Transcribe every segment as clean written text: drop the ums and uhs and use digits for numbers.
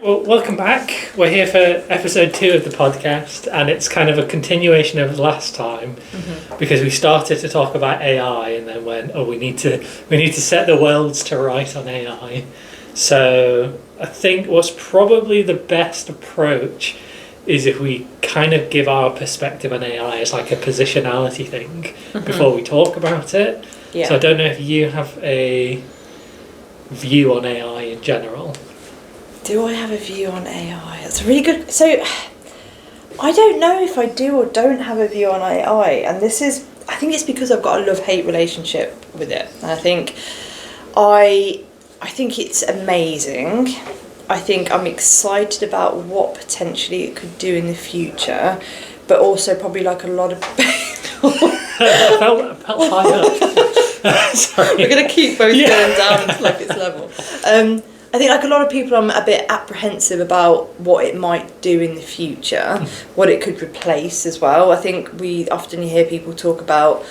Well, welcome back. We're here for episode 2 of the podcast, and it's kind of a continuation of last time because we started to talk about AI and then went, we need to set the worlds to right on AI. So I think what's probably the best approach is if we kind of give our perspective on AI as like a positionality thing before we talk about it. Yeah. So I don't know if you have a view on AI in general. Do I have a view on AI? That's really good. So, I don't know if I do or don't have a view on AI, and I think it's because I've got a love-hate relationship with it. And I think it's amazing. I think I'm excited about what potentially it could do in the future, but also probably like a lot of I felt high up. Sorry. We're going to keep both going down to like its level. I think like a lot of people, I'm a bit apprehensive about what it might do in the future, what it could replace as well. I think we often hear people talk about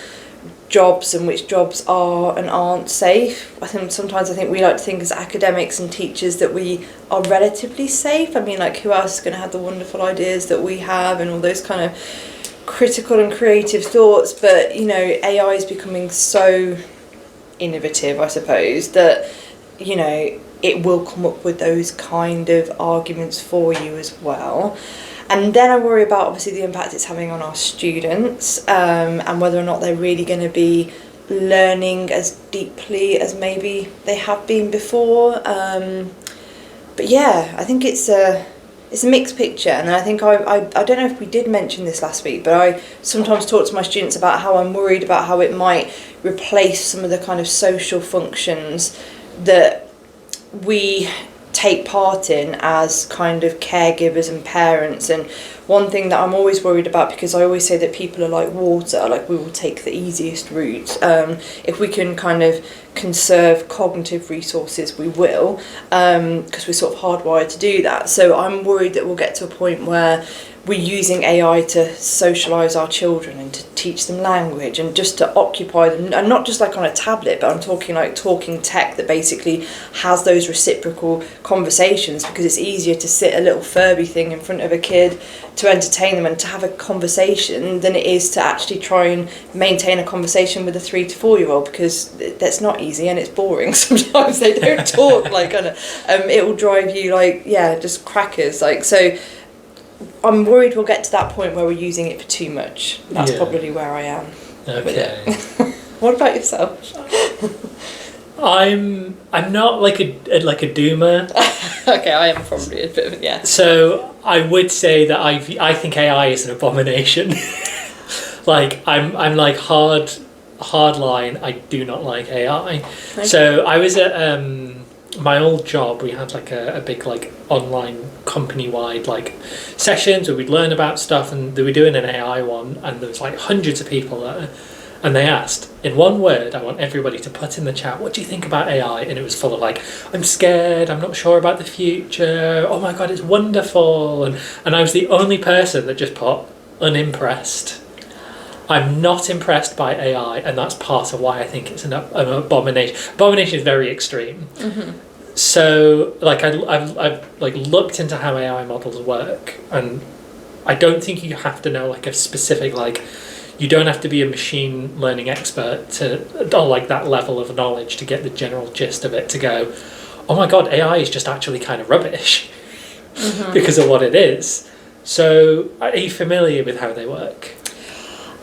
jobs and which jobs are and aren't safe. Sometimes we like to think as academics and teachers that we are relatively safe. I mean, like, who else is going to have the wonderful ideas that we have and all those kind of critical and creative thoughts? But, you know, AI is becoming so innovative, I suppose, that, you know, it will come up with those kind of arguments for you as well. And then I worry about, obviously, the impact it's having on our students, and whether or not they're really going to be learning as deeply as maybe they have been before. But yeah, I think it's a mixed picture, and I think I don't know if we did mention this last week, but I sometimes talk to my students about how I'm worried about how it might replace some of the kind of social functions that we take part in as kind of caregivers and parents. And one thing that I'm always worried about, because I always say that people are like water, like we will take the easiest route. If we can kind of conserve cognitive resources, we will, because we're sort of hardwired to do that. So I'm worried that we'll get to a point where we're using AI to socialise our children and to teach them language and just to occupy them, and not just like on a tablet, but I'm talking like talking tech that basically has those reciprocal conversations, because it's easier to sit a little Furby thing in front of a kid to entertain them and to have a conversation than it is to actually try and maintain a conversation with a 3 to 4 year old, because that's not easy and it's boring. Sometimes they don't talk like it will drive you like, just crackers. Like, so I'm worried we'll get to that point where we're using it for too much. That's probably where I am. Okay. What about yourself? I'm not like a doomer. Okay, I am probably a bit of a, So I would say that I think AI is an abomination. Like I'm like hard line. I do not like AI. Okay. So I was at my old job. We had like a big like online company-wide like sessions where we'd learn about stuff, and they were doing an AI one, and there was like hundreds of people there, and they asked, in one word, I want everybody to put in the chat, what do you think about AI? And it was full of like, I'm scared, I'm not sure about the future, oh my god, it's wonderful, and I was the only person that just put unimpressed. I'm not impressed by AI, and that's part of why I think it's an abomination. Abomination is very extreme. So, like, I've like looked into how AI models work, and I don't think you have to know like a specific, like, you don't have to be a machine learning expert or like that level of knowledge to get the general gist of it, to go, oh my god, AI is just actually kind of rubbish because of what it is. So, are you familiar with how they work?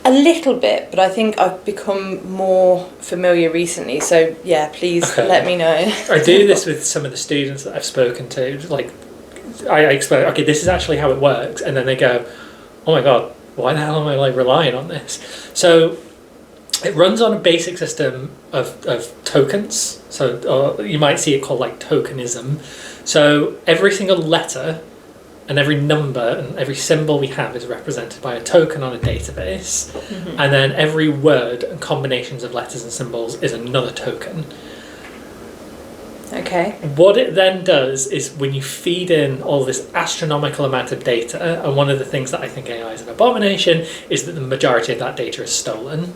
A little bit, but I think I've become more familiar recently, so please let me know. I do this with some of the students that I've spoken to. Like, I explain, okay, this is actually how it works, and then they go, oh my god, why the hell am I like relying on this? So it runs on a basic system of tokens. So you might see it called like tokenism. So every single letter and every number and every symbol we have is represented by a token on a database. And then every word and combinations of letters and symbols is another token. Okay. What it then does is, when you feed in all this astronomical amount of data, and one of the things that I think AI is an abomination is that the majority of that data is stolen.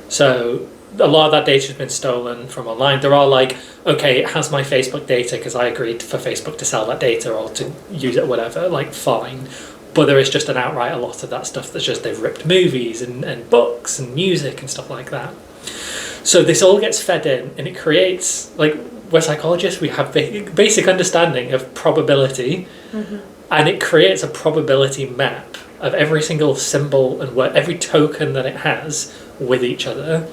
So a lot of that data has been stolen from online. There are like, okay, it has my Facebook data because I agreed for Facebook to sell that data or to use it or whatever, like fine. But there is just an outright a lot of that stuff that's just they've ripped movies and books and music and stuff like that. So this all gets fed in and it creates, like, we're psychologists, we have basic understanding of probability, and it creates a probability map of every single symbol and word, every token that it has with each other.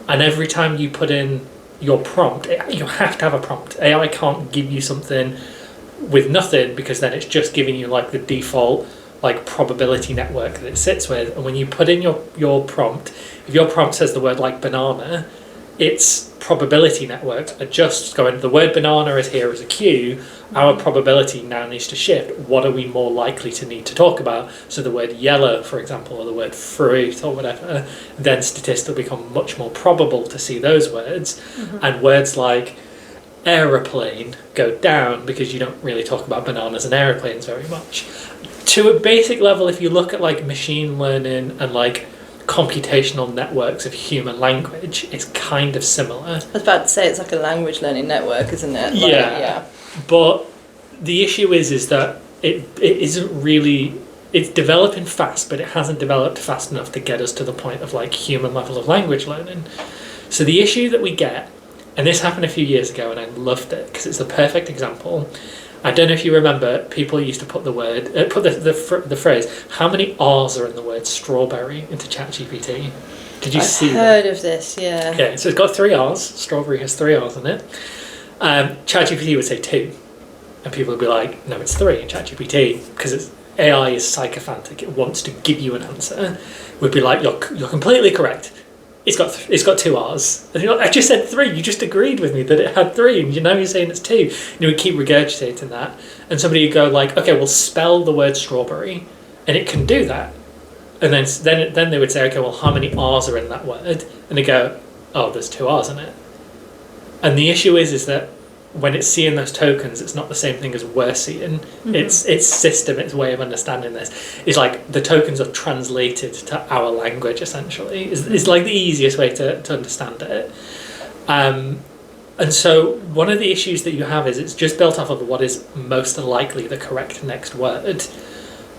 And every time you put in your prompt, you have to have a prompt. AI can't give you something with nothing, because then it's just giving you like the default like probability network that it sits with. And when you put in your prompt, if your prompt says the word like banana, its probability network adjusts, going, the word banana is here as a cue, our probability now needs to shift. What are we more likely to need to talk about? So the word yellow, for example, or the word fruit or whatever, then statistically become much more probable to see those words. And words like aeroplane go down because you don't really talk about bananas and aeroplanes very much. To a basic level, if you look at like machine learning and like computational networks of human language, it's kind of similar. I was about to say it's like a language learning network, isn't it? Like, yeah. But the issue is that it isn't really, it's developing fast, but it hasn't developed fast enough to get us to the point of like human level of language learning. So the issue that we get, and this happened a few years ago and I loved it because it's the perfect example. I don't know if you remember, people used to put the word, put the phrase, how many R's are in the word strawberry into ChatGPT? Did you see that? I've heard of this, yeah. Okay, so it's got 3 R's. Strawberry has 3 R's in it. ChatGPT would say 2. And people would be like, no, it's 3 in ChatGPT, because AI is sycophantic. It wants to give you an answer. Would be like, you're completely correct. It's got 2 R's. And I just said 3. You just agreed with me that it had 3, and now you're saying it's 2. And you would keep regurgitating that. And somebody would go like, okay, well, spell the word strawberry, and it can do that. And then they would say, okay, well, how many R's are in that word? And they go, oh, there's 2 R's in it. And the issue is that when it's seeing those tokens, it's not the same thing as we're seeing. Its system, its way of understanding this is like the tokens are translated to our language, essentially. Is like the easiest way to understand it. And so one of the issues that you have is it's just built off of what is most likely the correct next word.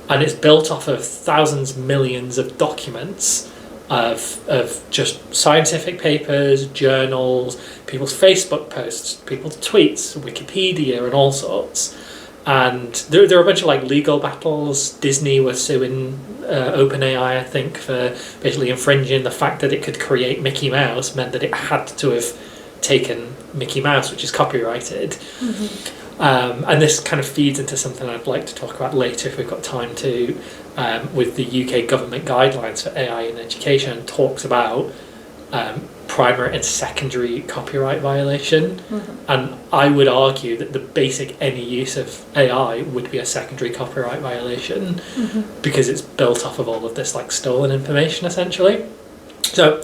And it's built off of thousands, millions of documents of just scientific papers, journals, people's Facebook posts, people's tweets, Wikipedia, and all sorts. And there are a bunch of like legal battles. Disney was suing OpenAI, I think, for basically infringing the fact that it could create Mickey Mouse meant that it had to have taken Mickey Mouse, which is copyrighted. And this kind of feeds into something I'd like to talk about later if we've got time to, with the UK government guidelines for AI in education, talks about primary and secondary copyright violation. And I would argue that the basic any use of AI would be a secondary copyright violation because it's built off of all of this like stolen information essentially. So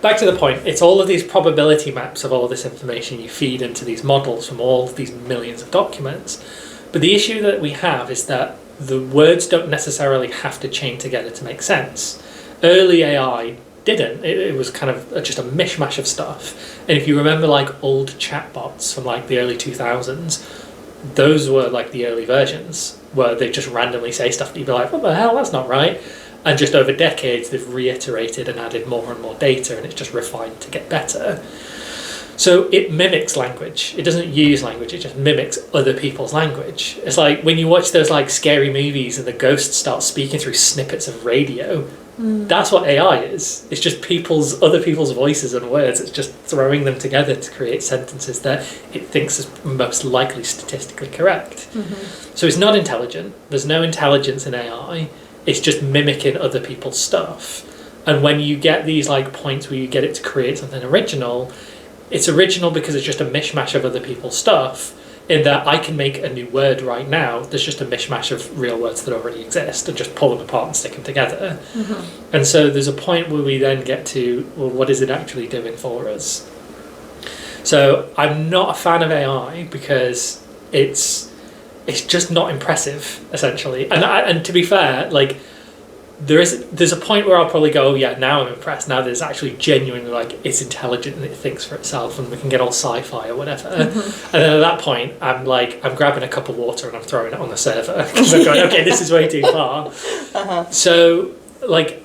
back to the point, it's all of these probability maps of all of this information you feed into these models from all of these millions of documents. But the issue that we have is that the words don't necessarily have to chain together to make sense. Early AI didn't. It was kind of just a mishmash of stuff. And if you remember like old chatbots from like the early 2000s, those were like the early versions where they just randomly say stuff that you'd be like, what the hell, that's not right. And just over decades, they've reiterated and added more and more data, and it's just refined to get better. So it mimics language. It doesn't use language, it just mimics other people's language. It's like when you watch those like scary movies and the ghosts start speaking through snippets of radio, that's what AI is. It's just other people's voices and words. It's just throwing them together to create sentences that it thinks is most likely statistically correct. So it's not intelligent. There's no intelligence in AI. It's just mimicking other people's stuff. And when you get these like points where you get it to create something original, it's original because it's just a mishmash of other people's stuff, in that I can make a new word right now that's just a mishmash of real words that already exist and just pull them apart and stick them together. And so there's a point where we then get to, well, what is it actually doing for us? So I'm not a fan of AI because it's just not impressive, essentially. And to be fair, like there's a point where I'll probably go, oh yeah, now I'm impressed. Now there's actually genuinely like it's intelligent and it thinks for itself, and we can get all sci-fi or whatever. And then at that point, I'm grabbing a cup of water and I'm throwing it on the server because I'm going, okay, this is way too far. So like,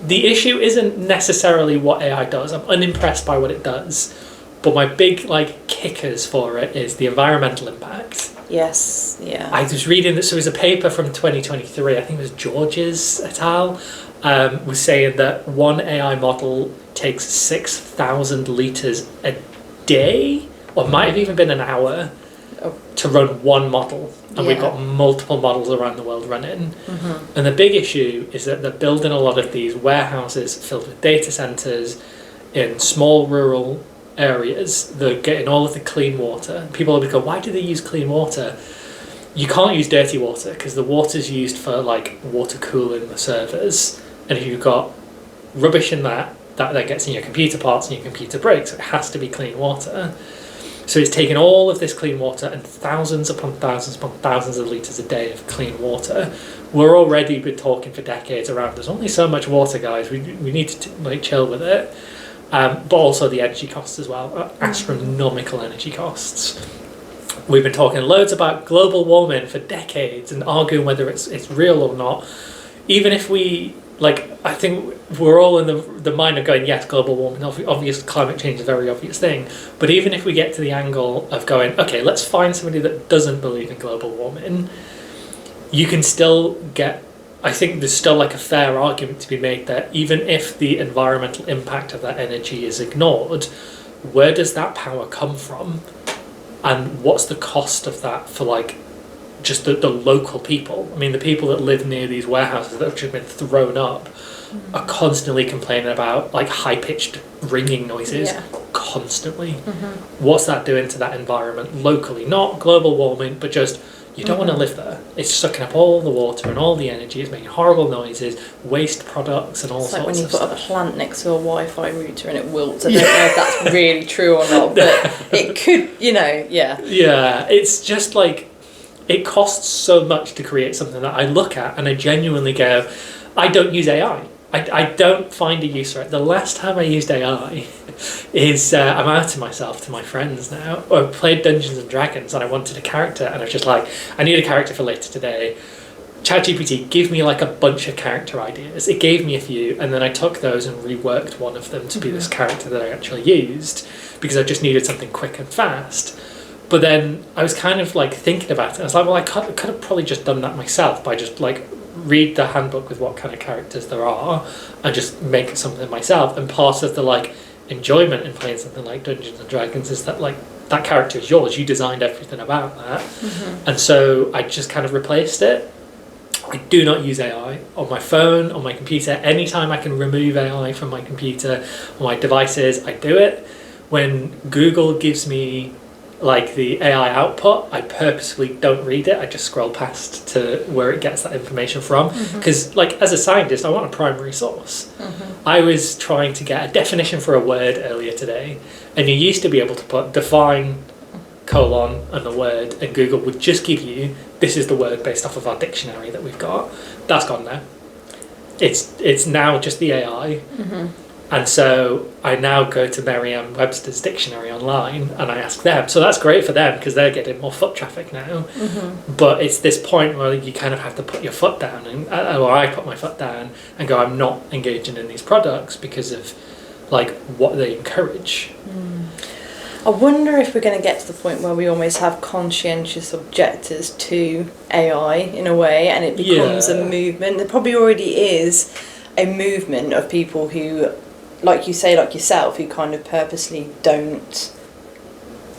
the issue isn't necessarily what AI does. I'm unimpressed by what it does, but my big like kickers for it is the environmental impact. Yes, yeah. I was reading this. So it was a paper from 2023. I think it was George's et al. Was saying that one AI model takes 6,000 litres a day, or might have even been an hour, to run one model. And we've got multiple models around the world running. And the big issue is that they're building a lot of these warehouses filled with data centres in small rural areas. They're getting all of the clean water. People will go, why do they use clean water? You can't use dirty water because the water's used for like water cooling the servers, and if you've got rubbish in that then gets in your computer parts and your computer breaks. It has to be clean water. So it's taking all of this clean water and thousands upon thousands upon thousands of litres a day of clean water. We're already been talking for decades around there's only so much water, guys. We need to like chill with it. But also the energy costs as well, astronomical energy costs. We've been talking loads about global warming for decades and arguing whether it's real or not. Even if we, like, I think we're all in the mind of going, yes, global warming, obvious climate change is a very obvious thing. But even if we get to the angle of going, okay, let's find somebody that doesn't believe in global warming, you can still get, I think there's still like a fair argument to be made that even if the environmental impact of that energy is ignored, where does that power come from? And what's the cost of that for like just the local people? I mean, the people that live near these warehouses that have just been thrown up are constantly complaining about like high-pitched ringing noises constantly. What's that doing to that environment locally? Not global warming, but just you don't want to live there. It's sucking up all the water and all the energy. It's making horrible noises, waste products and all sorts of stuff. It's like when you put a plant next to a Wi-Fi router and it wilts. I don't know if that's really true or not, but it could, Yeah, it's just like, it costs so much to create something that I look at and I genuinely go, I don't use AI. I don't find a use for it. The last time I used AI is, I'm outing myself to my friends now. I played Dungeons and Dragons and I wanted a character and I was just like, I need a character for later today. ChatGPT, give me like a bunch of character ideas. It gave me a few and then I took those and reworked one of them to be this character that I actually used because I just needed something quick and fast. But then I was kind of like thinking about it. I was like, well, I could have probably just done that myself by just like read the handbook with what kind of characters there are and just make something myself. And part of the like enjoyment in playing something like Dungeons and Dragons is that like that character is yours. You designed everything about that. And so I just kind of replaced it. I do not use AI on my phone, on my computer. Anytime I can remove AI from my computer or my devices, I do it. When Google gives me like the AI output, I purposefully don't read it. I just scroll past to where it gets that information from. Because like as a scientist, I want a primary source. I was trying to get a definition for a word earlier today, and you used to be able to put define colon and the word, and Google would just give you, this is the word based off of our dictionary that we've got. That's gone now. It's now just the AI. And so I now go to Merriam-Webster's dictionary online and I ask them. So that's great for them because they're getting more foot traffic now. But it's this point where you kind of have to put your foot down, and or I put my foot down and go, I'm not engaging in these products because of like what they encourage. I wonder if we're going to get to the point where we almost have conscientious objectors to AI in a way, and it becomes a movement. There probably already is a movement of people who, like you say, like yourself, who kind of purposely don't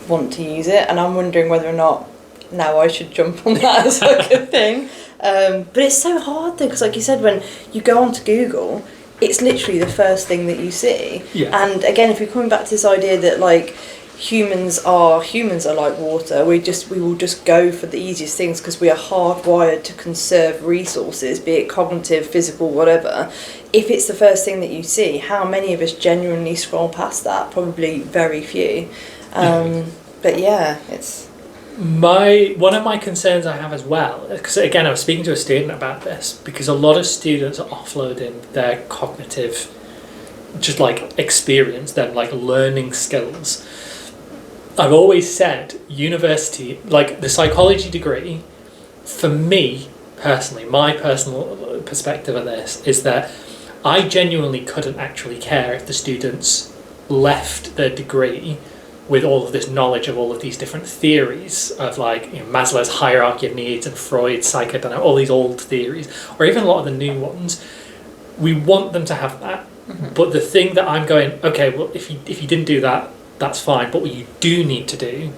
want to use it. And I'm wondering whether or not now I should jump on that as like a thing. But it's so hard though, because like you said, when you go onto Google, it's literally the first thing that you see. And again, if you're coming back to this idea that like humans are like water, we will just go for the easiest things because we are hardwired to conserve resources, be it cognitive, physical, whatever. If it's the first thing that you see, how many of us genuinely scroll past that? Probably very few. But yeah, it's One of my concerns I have as well, because again I was speaking to a student about this, because a lot of students are offloading their cognitive just like experience, their like learning skills. I've always said university, like the psychology degree, for me personally, my personal perspective of this is that I genuinely couldn't actually care if the students left their degree with all of this knowledge of all of these different theories of like, you know, Maslow's hierarchy of needs and Freud's psychodynamics, all these old theories, or even a lot of the new ones. We want them to have that, but the thing that I'm going, okay, well, if you didn't do that, that's fine, but what you do need to do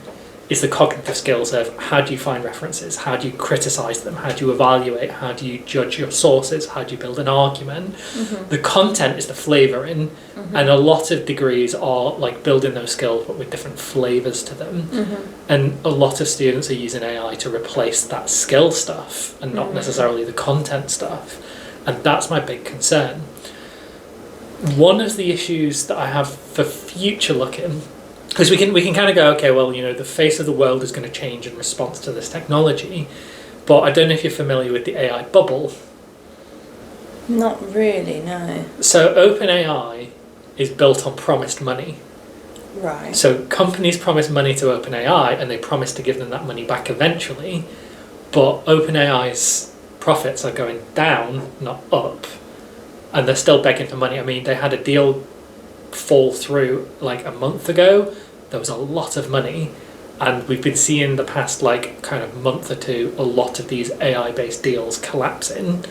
is the cognitive skills of how do you find references, how do you criticise them, how do you evaluate, how do you judge your sources, how do you build an argument. The content is the flavouring, and a lot of degrees are like building those skills but with different flavours to them. And a lot of students are using AI to replace that skill stuff and not necessarily the content stuff, and that's my big concern. One of the issues that I have for future looking, because we can kind of go, okay, well, you know, the face of the world is going to change in response to this technology, but I don't know if you're familiar with the AI bubble. Not really, no. So OpenAI is built on promised money. Right. So companies promise money to OpenAI and they promise to give them that money back eventually, but OpenAI's profits are going down, not up, and they're still begging for money. I mean, they had a deal fall through like a month ago. There was a lot of money, and we've been seeing the past like kind of month or two a lot of these AI based deals collapsing,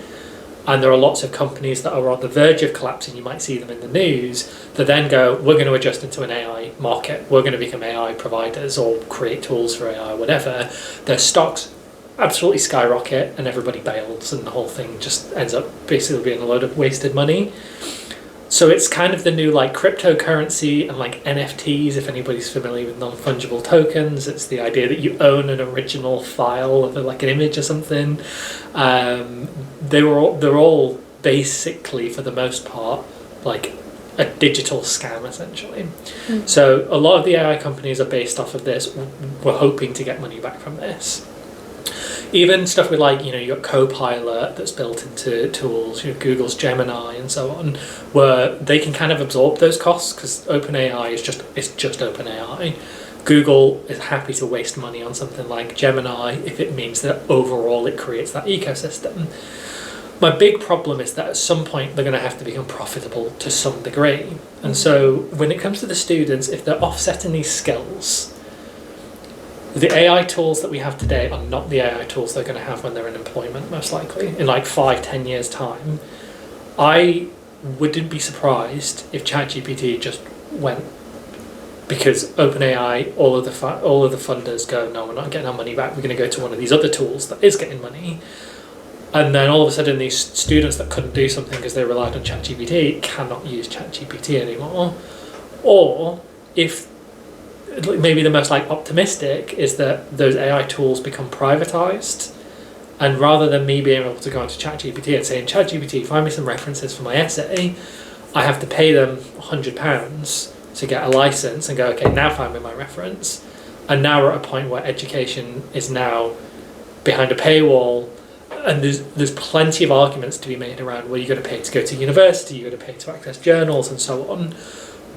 and there are lots of companies that are on the verge of collapsing. You might see them in the news that then go, we're going to adjust into an AI market, we're going to become AI providers or create tools for AI, whatever. Their stocks absolutely skyrocket and everybody bails and the whole thing just ends up basically being a load of wasted money. So it's kind of the new like cryptocurrency and like NFTs, if anybody's familiar with non-fungible tokens. It's the idea that you own an original file of like an image or something. They're all basically, for the most part, like a digital scam essentially. So a lot of the AI companies are based off of this. We're hoping to get money back from this. Even stuff with like, you know, your Copilot that's built into tools, you know, Google's Gemini and so on, where they can kind of absorb those costs because OpenAI is just OpenAI. Google is happy to waste money on something like Gemini if it means that overall it creates that ecosystem. My big problem is that at some point they're going to have to become profitable to some degree. And so when it comes to the students, if they're offsetting these skills, the AI tools that we have today are not the AI tools they're going to have when they're in employment, most likely, in like 5-10 years' time. I wouldn't be surprised if ChatGPT just went, because OpenAI, all of the funders go, no, we're not getting our money back, we're going to go to one of these other tools that is getting money. And then all of a sudden these students that couldn't do something because they relied on ChatGPT cannot use ChatGPT anymore. Or if maybe the most like optimistic is that those AI tools become privatized, and rather than me being able to go into ChatGPT and saying, ChatGPT, find me some references for my essay, I have to pay them £100 to get a license and go, okay, now find me my reference. And now we're at a point where education is now behind a paywall, and there's plenty of arguments to be made around, well, you've got to pay to go to university, you've got to pay to access journals and so on.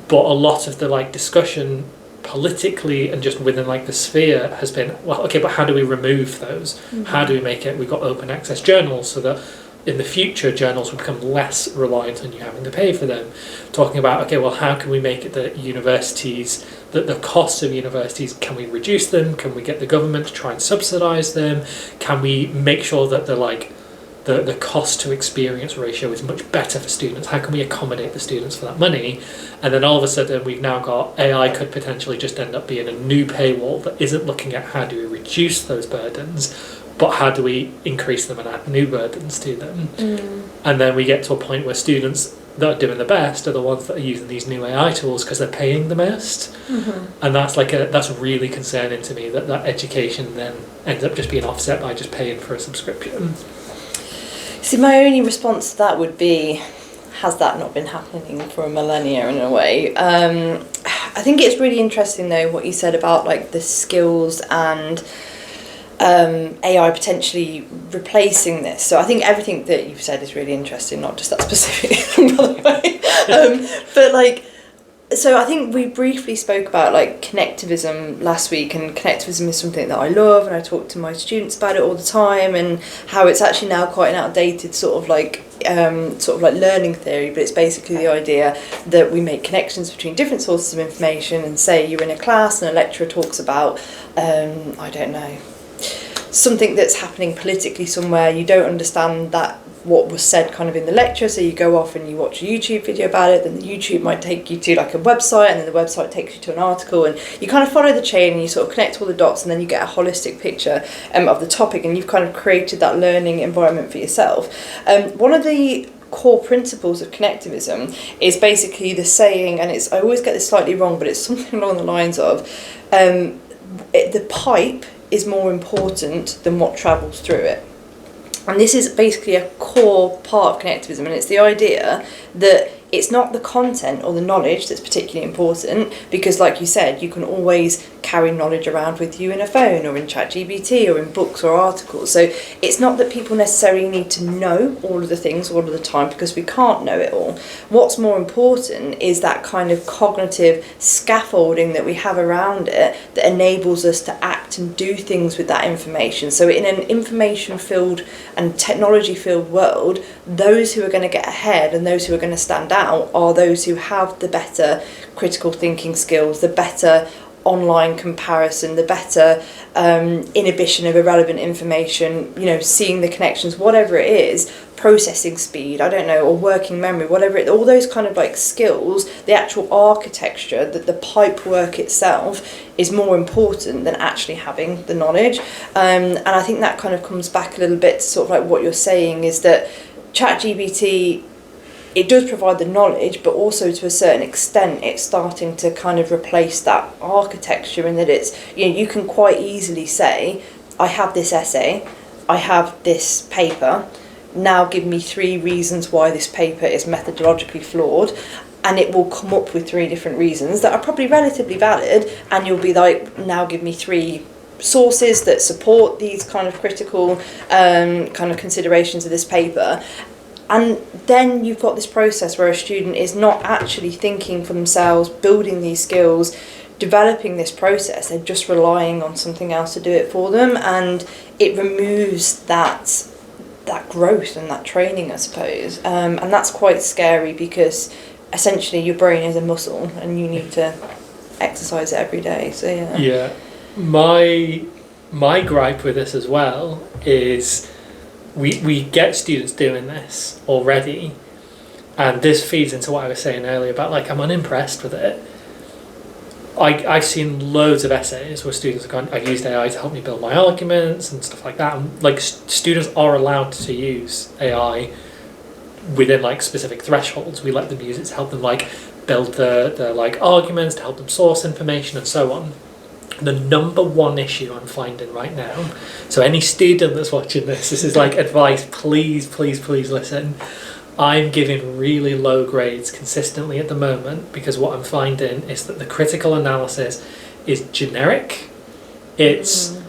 But a lot of the like discussion politically and just within like the sphere has been, well, okay, but how do we remove those? How do we make it, we've got open access journals so that in the future journals will become less reliant on you having to pay for them. Talking about, okay, well, how can we make it that universities, that the costs of universities, can we reduce them? Can we get the government to try and subsidise them? Can we make sure that the cost to experience ratio is much better for students? How can we accommodate the students for that money? And then all of a sudden we've now got AI could potentially just end up being a new paywall that isn't looking at how do we reduce those burdens, but how do we increase them and add new burdens to them? And then we get to a point where students that are doing the best are the ones that are using these new AI tools because they're paying the most. And that's really concerning to me, that education then ends up just being offset by just paying for a subscription. See, my only response to that would be, has that not been happening for a millennia in a way? I think it's really interesting though what you said about like the skills and AI potentially replacing this. So I think everything that you've said is really interesting, not just that specific, by the way. But like, so I think we briefly spoke about like connectivism last week, and connectivism is something that I love, and I talk to my students about it all the time, and how it's actually now quite an outdated sort of like learning theory, but it's basically the idea that we make connections between different sources of information, and say you're in a class and a lecturer talks about I don't know, something that's happening politically somewhere, you don't understand that what was said kind of in the lecture, so you go off and you watch a YouTube video about it, then the YouTube might take you to like a website, and then the website takes you to an article, and you kind of follow the chain and you sort of connect all the dots, and then you get a holistic picture of the topic, and you've kind of created that learning environment for yourself. One of the core principles of connectivism is basically the saying, and I always get this slightly wrong, but it's something along the lines of the pipe is more important than what travels through it. And this is basically a core part of connectivism, and it's the idea that it's not the content or the knowledge that's particularly important, because like you said, you can always carry knowledge around with you in a phone or in ChatGPT or in books or articles. So it's not that people necessarily need to know all of the things all of the time, because we can't know it all. What's more important is that kind of cognitive scaffolding that we have around it that enables us to act and do things with that information. So in an information-filled and technology-filled world, those who are going to get ahead and those who are going to stand out are those who have the better critical thinking skills, the better online comparison, the better inhibition of irrelevant information, seeing the connections, whatever it is, processing speed, I don't know, or working memory, whatever it, all those kind of like skills, the actual architecture, that the pipe work itself is more important than actually having the knowledge. And I think that kind of comes back a little bit to sort of like what you're saying, is that ChatGPT, it does provide the knowledge, but also to a certain extent it's starting to kind of replace that architecture, in that it's, you can quite easily say, I have this essay, I have this paper, now give me 3 reasons why this paper is methodologically flawed, and it will come up with 3 different reasons that are probably relatively valid, and you'll be like, now give me 3 sources that support these kind of critical kind of considerations of this paper. And then you've got this process where a student is not actually thinking for themselves, building these skills, developing this process. They're just relying on something else to do it for them, and it removes that growth and that training, I suppose. And that's quite scary, because essentially your brain is a muscle and you need to exercise it every day. So yeah. My gripe with this as well is we get students doing this already, and this feeds into what I was saying earlier about like, I'm unimpressed with it. I've seen loads of essays where students have gone, I've used AI to help me build my arguments and stuff like that. And like, students are allowed to use AI within like specific thresholds. We let them use it to help them like build the like arguments, to help them source information and so on. The number one issue I'm finding right now, so any student that's watching this is like advice, please listen. I'm giving really low grades consistently at the moment, because what I'm finding is that the critical analysis is generic. It's,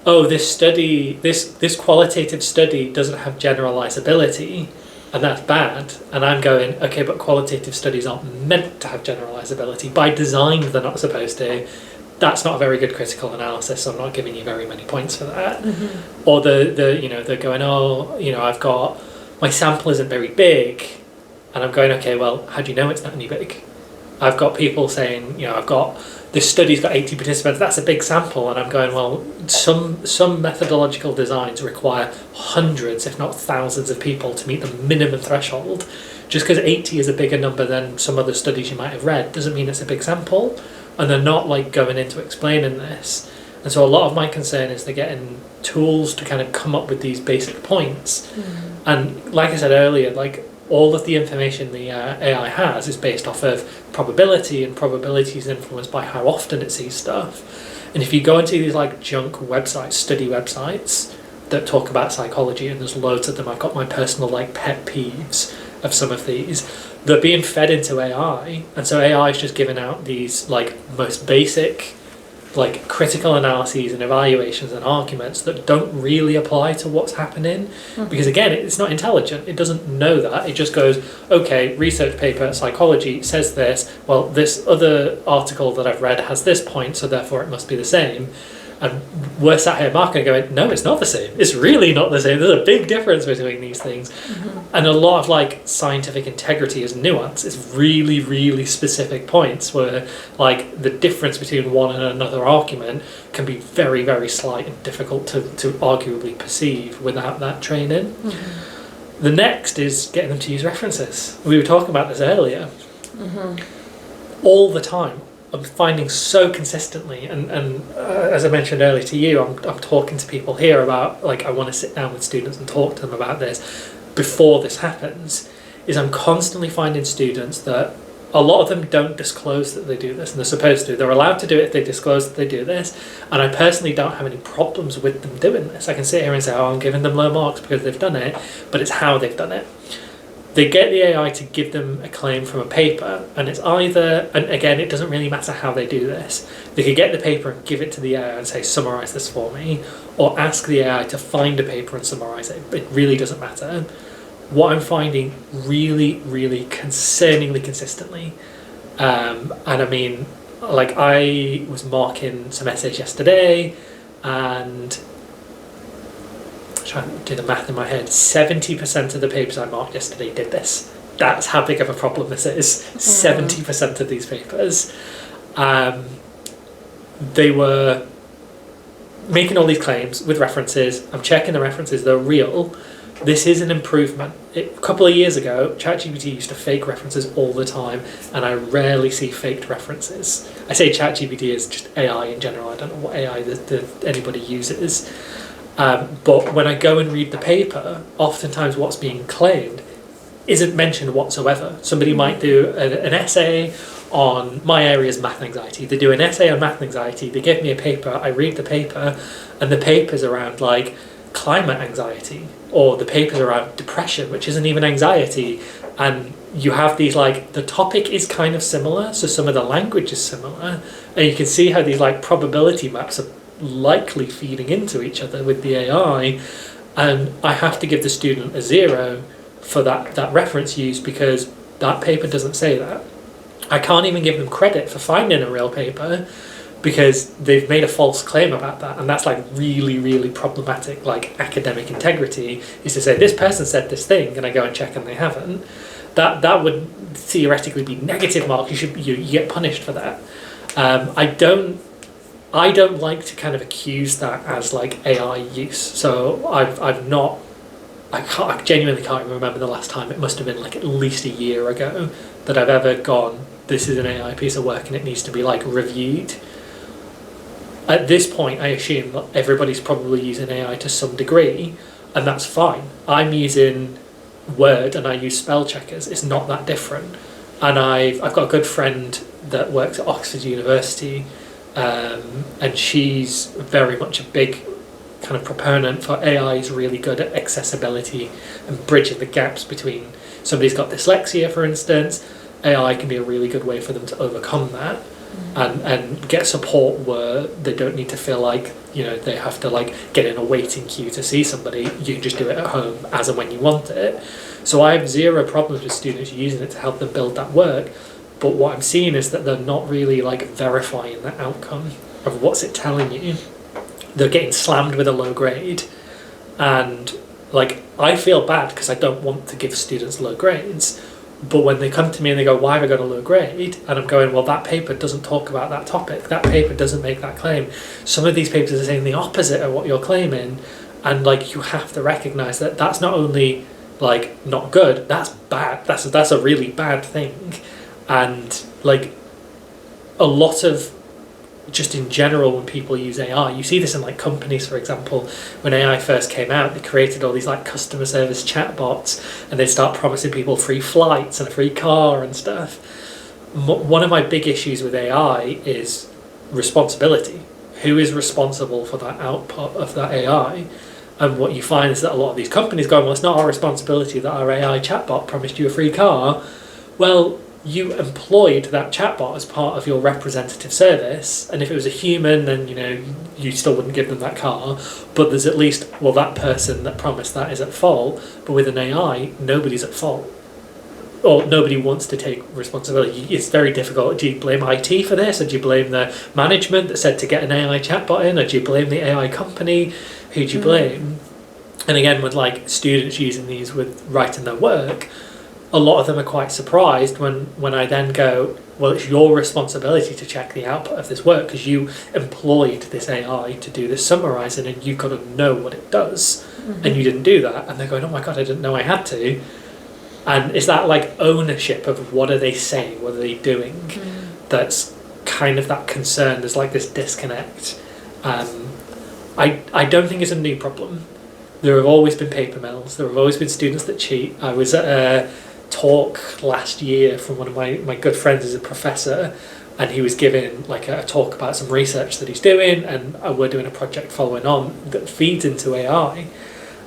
this qualitative study doesn't have generalizability, and that's bad. And I'm going, okay, but qualitative studies aren't meant to have generalizability. By design, they're not supposed to. That's not a very good critical analysis, so I'm not giving you very many points for that. Mm-hmm. Or they're going, I've got, my sample isn't very big, and I'm going, okay, well, how do you know it's not any big? I've got people saying, I've got, this study's got 80 participants, that's a big sample, and I'm going, well, some methodological designs require hundreds, if not thousands of people to meet the minimum threshold. Just because 80 is a bigger number than some other studies you might have read doesn't mean it's a big sample. And they're not like going into explaining this. And so a lot of my concern is they're getting tools to kind of come up with these basic points. Mm. And like I said earlier, like all of the information the AI has is based off of probability, and probability is influenced by how often it sees stuff. And if you go into these like junk websites, study websites that talk about psychology, and there's loads of them, I've got my personal like pet peeves of some of these, they're being fed into AI, and so AI is just giving out these like most basic like critical analyses and evaluations and arguments that don't really apply to what's happening, because again, it's not intelligent. It doesn't know that. It just goes, okay, research paper psychology says this, well this other article that I've read has this point, so therefore it must be the same. And we're sat here marking going, no, it's not the same. It's really not the same. There's a big difference between these things. And a lot of like scientific integrity is nuance. It's really, really specific points where like the difference between one and another argument can be very, very slight and difficult to arguably perceive without that training. The next is getting them to use references. We were talking about this earlier. All the time. I'm finding so consistently, and as I mentioned earlier to you, I'm talking to people here about, like, I want to sit down with students and talk to them about this before this happens, is I'm constantly finding students that a lot of them don't disclose that they do this, and they're supposed to. They're allowed to do it if they disclose that they do this, and I personally don't have any problems with them doing this. I can sit here and say, oh, I'm giving them low marks because they've done it, but it's how they've done it. They get the AI to give them a claim from a paper, and it's either, and again, it doesn't really matter how they do this, they could get the paper and give it to the AI and say, summarise this for me, or ask the AI to find a paper and summarise it. It really doesn't matter. What I'm finding really, really concerningly consistently, and I mean, like, I was marking some essays yesterday, and trying to do the math in my head, 70% of the papers I marked yesterday did this. That's how big of a problem this is. 70% of these papers. They were making all these claims with references. I'm checking the references, they're real. This is an improvement. A couple of years ago, ChatGPT used to fake references all the time, and I rarely see faked references. I say ChatGPT is just AI in general. I don't know what AI that anybody uses. But when I go and read the paper, oftentimes what's being claimed isn't mentioned whatsoever. Somebody might do an essay on my area's math anxiety. They do an essay on math anxiety, they give me a paper, I read the paper, and the paper's around like climate anxiety, or the paper's around depression, which isn't even anxiety. And you have these like, the topic is kind of similar, so some of the language is similar, and you can see how these like probability maps are likely feeding into each other with the AI, and I have to give the student a 0 for that reference use because that paper doesn't say that. I can't even give them credit for finding a real paper because they've made a false claim about that, and that's like really, really problematic. Like academic integrity is to say this person said this thing, and I go and check and they haven't. That would theoretically be negative marks. You get punished for that. I don't like to kind of accuse that as like AI use. So I genuinely can't remember the last time. It must have been like at least a year ago that I've ever gone, this is an AI piece of work and it needs to be like reviewed. At this point, I assume that everybody's probably using AI to some degree, and that's fine. I'm using Word and I use spell checkers. It's not that different. And I've got a good friend that works at Oxford University, and she's very much a big kind of proponent for AI is really good at accessibility and bridging the gaps between somebody's got dyslexia, for instance. AI can be a really good way for them to overcome that and get support where they don't need to feel like, you know, they have to like get in a waiting queue to see somebody. You can just do it at home as and when you want it. So I have zero problems with students using it to help them build that work. But what I'm seeing is that they're not really like verifying the outcome of what's it telling you. They're getting slammed with a low grade, and like I feel bad because I don't want to give students low grades. But when they come to me and they go, why have I got a low grade? And I'm going, well, that paper doesn't talk about that topic. That paper doesn't make that claim. Some of these papers are saying the opposite of what you're claiming. And like you have to recognise that that's not only like not good, that's bad. That's a really bad thing. And like a lot of, just in general, when people use AI, you see this in like companies, for example. When AI first came out, they created all these like customer service chatbots, and they start promising people free flights and a free car and stuff. One of my big issues with AI is responsibility. Who is responsible for that output of that AI? And what you find is that a lot of these companies go, well, it's not our responsibility that our AI chatbot promised you a free car. well, you employed that chatbot as part of your representative service, and if it was a human, then you still wouldn't give them that car. But there's at least, well, that person that promised that is at fault. But with an AI, nobody's at fault, or nobody wants to take responsibility. It's very difficult. Do you blame IT for this, or do you blame the management that said to get an AI chatbot in, or do you blame the AI company? Who do you blame? And again, with like students using these with writing their work, a lot of them are quite surprised when I then go, well, it's your responsibility to check the output of this work because you employed this AI to do this summarising, and you've got to know what it does, and you didn't do that. And they're going, oh my God, I didn't know I had to. And is that like ownership of what are they saying, what are they doing? That's kind of that concern. There's like this disconnect. I don't think it's a new problem. There have always been paper mills. There have always been students that cheat. I was at a talk last year from one of my good friends who's a professor, and he was giving like a talk about some research that he's doing, and we're doing a project following on that feeds into AI.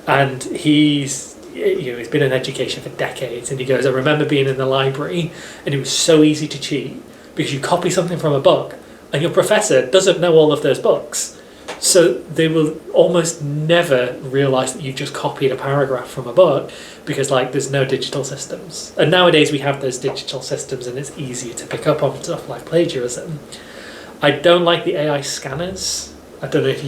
And he's been in education for decades, and he goes, I remember being in the library and it was so easy to cheat because you copy something from a book and your professor doesn't know all of those books. So they will almost never realise that you just copied a paragraph from a book because like there's no digital systems. And nowadays we have those digital systems and it's easier to pick up on stuff like plagiarism. I don't like the AI scanners. I don't know if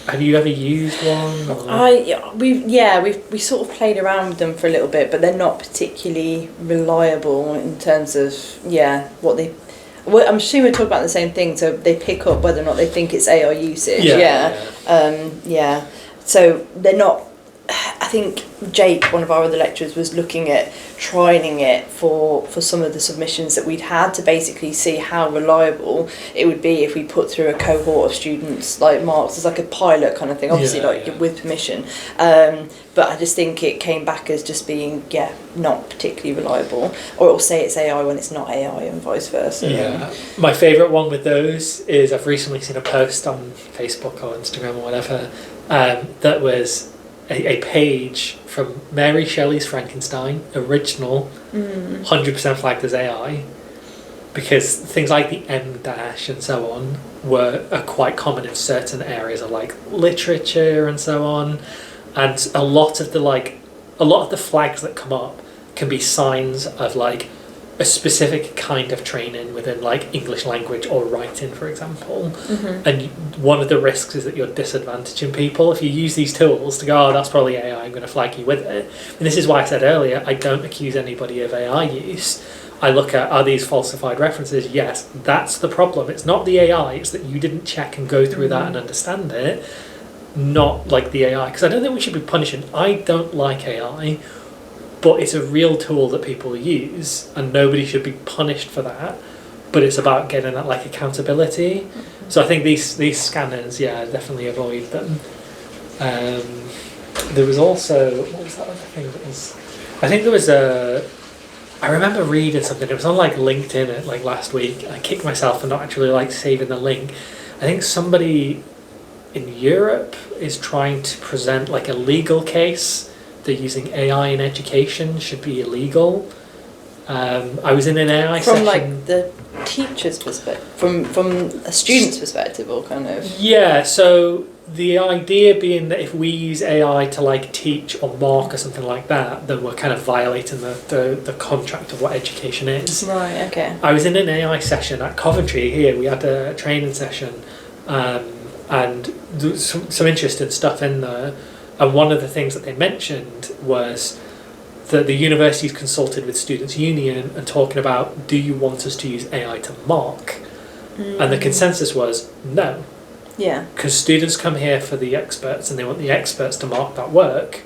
have you ever used one? Or? We sort of played around with them for a little bit, but they're not particularly reliable in terms of what they. Well, I'm assuming we're talking about the same thing. So they pick up whether or not they think it's AI usage. So they're not. I think Jake, one of our other lecturers, was looking at trialling it for some of the submissions that we'd had to basically see how reliable it would be if we put through a cohort of students like marks as like a pilot kind of thing, obviously with permission. But I just think it came back as just being not particularly reliable, or it'll say it's AI when it's not AI and vice versa. Yeah, my favourite one with those is I've recently seen a post on Facebook or Instagram or whatever that was a page from Mary Shelley's Frankenstein, original, 100% flagged as AI, because things like the M dash and so on are quite common in certain areas of like literature and so on, and a lot of the flags that come up can be signs of like a specific kind of training within like English language or writing, for example. And one of the risks is that you're disadvantaging people if you use these tools to go, oh, that's probably AI, I'm going to flag you with it. And this is why I said earlier, I don't accuse anybody of AI use. I look at, are these falsified references? Yes, that's the problem. It's not the AI, it's that you didn't check and go through that and understand it, not like the AI. Because I don't think we should be punishing. I don't like AI, but it's a real tool that people use and nobody should be punished for that. But it's about getting that like accountability. So I think these scanners, definitely avoid them. There was also, what was that other thing that was, I think there was I remember reading something, it was on like LinkedIn like last week. I kicked myself for not actually like saving the link. I think somebody in Europe is trying to present like a legal case. They're using AI in education should be illegal. I was in an AI from session. Like the teacher's perspective, from a student's perspective, or kind of. Yeah, so the idea being that if we use AI to like teach or mark or something like that, then we're kind of violating the contract of what education is. Right. Okay. I was in an AI session at Coventry here. We had a training session, and there was some interesting stuff in there. And one of the things that they mentioned was that the university's consulted with Students' Union and talking about, do you want us to use AI to mark? And the consensus was no. Yeah. Because students come here for the experts and they want the experts to mark that work.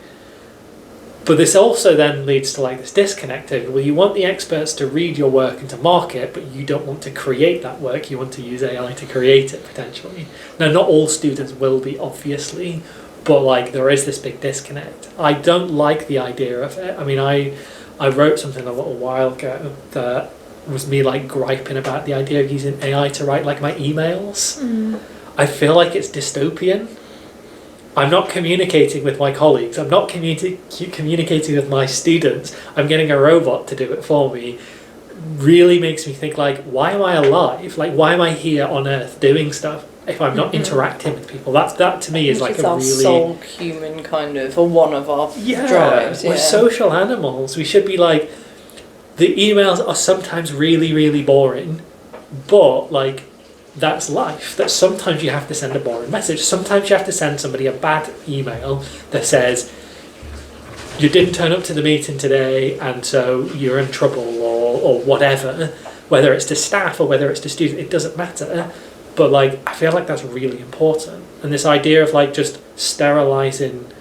But this also then leads to like this disconnect of, well, you want the experts to read your work and to mark it, but you don't want to create that work. You want to use AI to create it potentially. Now, not all students will be, obviously, but like there is this big disconnect. I don't like the idea of it. I mean, I wrote something a little while ago that was me like griping about the idea of using AI to write like my emails. I feel like it's dystopian. I'm not communicating with my colleagues, I'm not communicating with my students, I'm getting a robot to do it for me, really makes me think, like, why am I alive? Like, why am I here on Earth doing stuff if I'm not interacting with people? That to me is like a our really sole human kind of, or one of our drives. We're social animals. We should be like, the emails are sometimes really, really boring, but like, that's life. That sometimes you have to send a boring message. Sometimes you have to send somebody a bad email that says, you didn't turn up to the meeting today and so you're in trouble, or whatever. Whether it's to staff or whether it's to students, it doesn't matter. But like, I feel like that's really important. And this idea of like just sterilising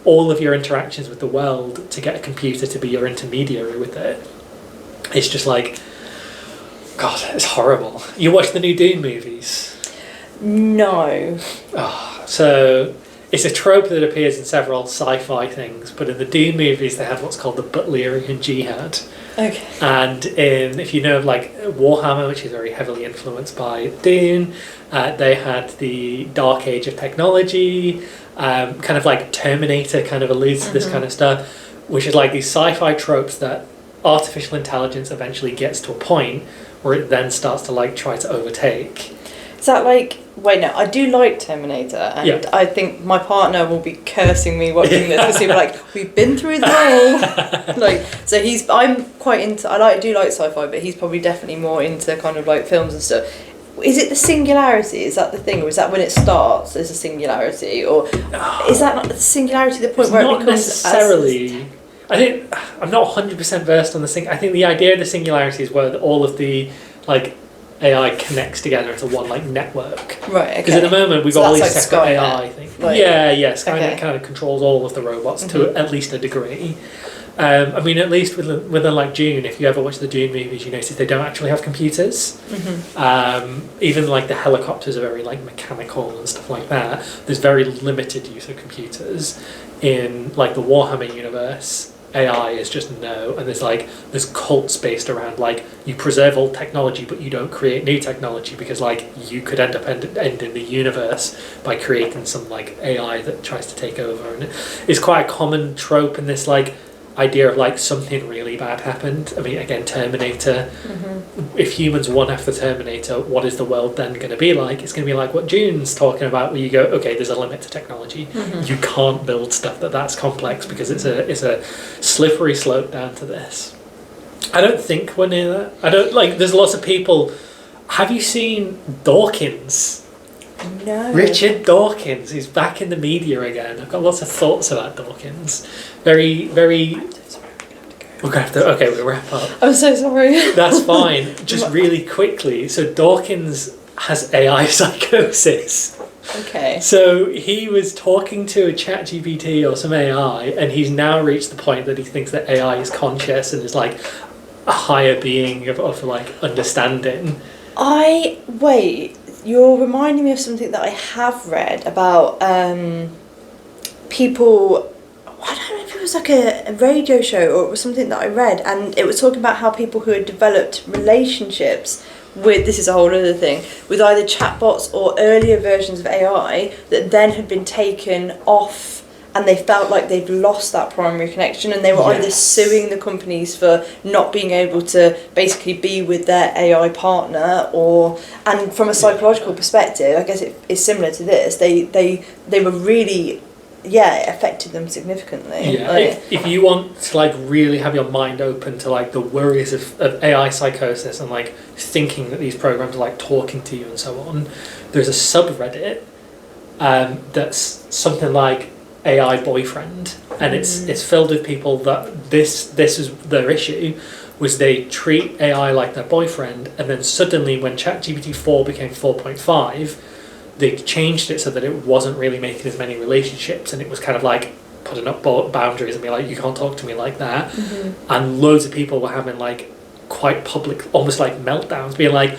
all of your interactions with the world to get a computer to be your intermediary with it, it's just like, God, it's horrible. You watch the new Dune movies? No. Oh, so it's a trope that appears in several sci-fi things, but in the Dune movies they had what's called the Butlerian Jihad. Okay. And if you know, like, Warhammer, which is very heavily influenced by Dune, they had the Dark Age of technology, kind of like Terminator kind of alludes to this kind of stuff, which is like these sci-fi tropes that artificial intelligence eventually gets to a point where it then starts to like try to overtake. Is that like, wait, no, I do like Terminator, and I think my partner will be cursing me watching this, because he'll be like, we've been through them all. Like, so I'm quite into, I do like sci-fi, but he's probably definitely more into kind of like films and stuff. Is it the singularity? Is that the thing? Or is that when it starts, there's a singularity? Or is that not the singularity, the point where it becomes... Not necessarily. I think, I'm not 100% versed on the thing. I think the idea of the singularity is where all of the like AI connects together into one like network. Right, okay. Because at the moment we've got all these like separate Skynet, AI things. Skynet kind of controls all of the robots to at least a degree. I mean, at least within like Dune, if you ever watch the Dune movies, you notice they don't actually have computers. Even like the helicopters are very like mechanical and stuff like that. There's very limited use of computers. In like the Warhammer universe, AI is just no, and there's cults based around like, you preserve old technology but you don't create new technology, because like you could end in the universe by creating some like AI that tries to take over. And it's quite a common trope in this like idea of like something really bad happened. I mean, again, Terminator. If humans won after Terminator, what is the world then going to be like? It's going to be like what Dune's talking about, where you go, okay, there's a limit to technology. You can't build stuff that's complex, because it's a slippery slope down to this. I don't think we're near that. I don't like. There's lots of people. Have you seen Dawkins? No. Richard Dawkins, he's back in the media again. I've got lots of thoughts about Dawkins. Very, very... We're going to have to... Okay, we'll wrap up. I'm so sorry. That's fine. Just really quickly. So Dawkins has AI psychosis. Okay. So he was talking to a ChatGPT or some AI, and he's now reached the point that he thinks that AI is conscious and is like a higher being of like understanding. You're reminding me of something that I have read about people. I don't know if it was like a radio show or it was something that I read, and it was talking about how people who had developed relationships with, this is a whole other thing, with either chatbots or earlier versions of AI that then had been taken off, and they felt like they'd lost that primary connection, and they were either suing the companies for not being able to basically be with their AI partner, and from a psychological perspective, I guess it is similar to this. They were really, it affected them significantly. Yeah, if you want to like really have your mind open to like the worries of AI psychosis and like thinking that these programs are like talking to you and so on, there's a subreddit that's something like AI boyfriend, and it's filled with people that this is their issue, was they treat AI like their boyfriend, and then suddenly when ChatGPT 4 became 4.5, they changed it so that it wasn't really making as many relationships, and it was kind of like putting up boundaries and be like, you can't talk to me like that. And loads of people were having like quite public, almost like meltdowns, being like,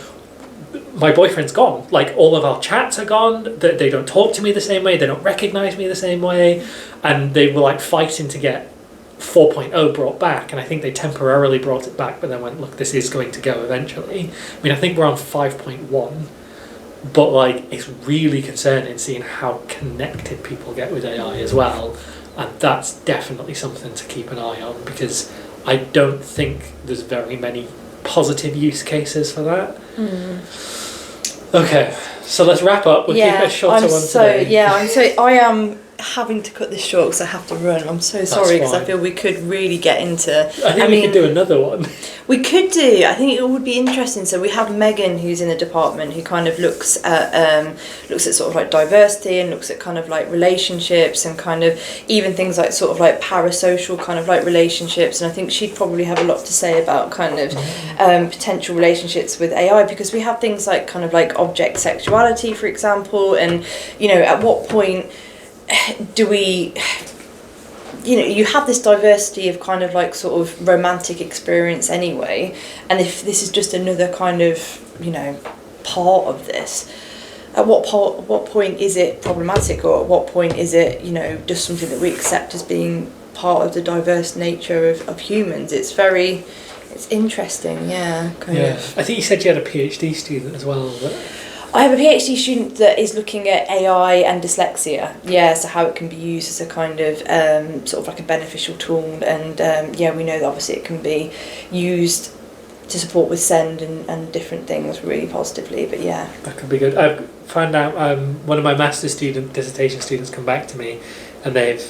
my boyfriend's gone, like all of our chats are gone, they don't talk to me the same way, they don't recognise me the same way, and they were like fighting to get 4.0 brought back, and I think they temporarily brought it back, but then went, look, this is going to go eventually. I mean, I think we're on 5.1, but like it's really concerning seeing how connected people get with AI as well, and that's definitely something to keep an eye on, because I don't think there's very many positive use cases for that. Okay, so let's wrap up. We'll keep it a shorter one today. I am having to cut this short because I have to run. I'm so sorry, because I feel we could really get into... I think we could do another one. We could do. I think it would be interesting. So we have Megan, who's in the department, who kind of looks at sort of like diversity and looks at kind of like relationships and kind of even things like sort of like parasocial kind of like relationships. And I think she'd probably have a lot to say about kind of potential relationships with AI, because we have things like kind of like object sexuality, for example, and at what point do we, you have this diversity of kind of like sort of romantic experience anyway, and if this is just another kind of part of this, at what point is it problematic, or at what point is it just something that we accept as being part of the diverse nature of humans? It's interesting, kind of. I think you said you had a PhD student as well, but... I have a PhD student that is looking at AI and dyslexia, so how it can be used as a kind of sort of like a beneficial tool, and we know that obviously it can be used to support with SEND and different things really positively, but that could be good. I found out one of my master's dissertation students come back to me, and they've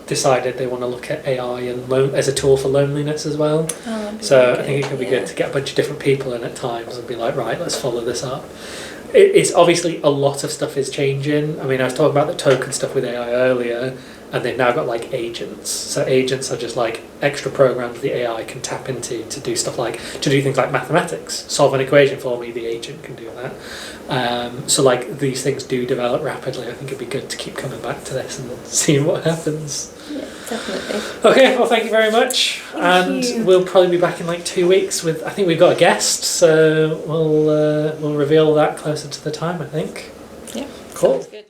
decided they want to look at AI and as a tool for loneliness as well. So I think it could be good to get a bunch of different people in at times and be like, right, let's follow this up. It's obviously a lot of stuff is changing. I mean, I was talking about the token stuff with AI earlier, and they've now got like agents. So agents are just like extra programs the AI can tap into to do stuff like, to do things like mathematics. Solve an equation for me, the agent can do that. So like these things do develop rapidly. I think it'd be good to keep coming back to this and seeing what happens. Yeah, definitely. Okay, well, thank you very much. Thank you. We'll probably be back in like 2 weeks with, I think we've got a guest, so we'll reveal that closer to the time, I think. Yeah, cool. Sounds good.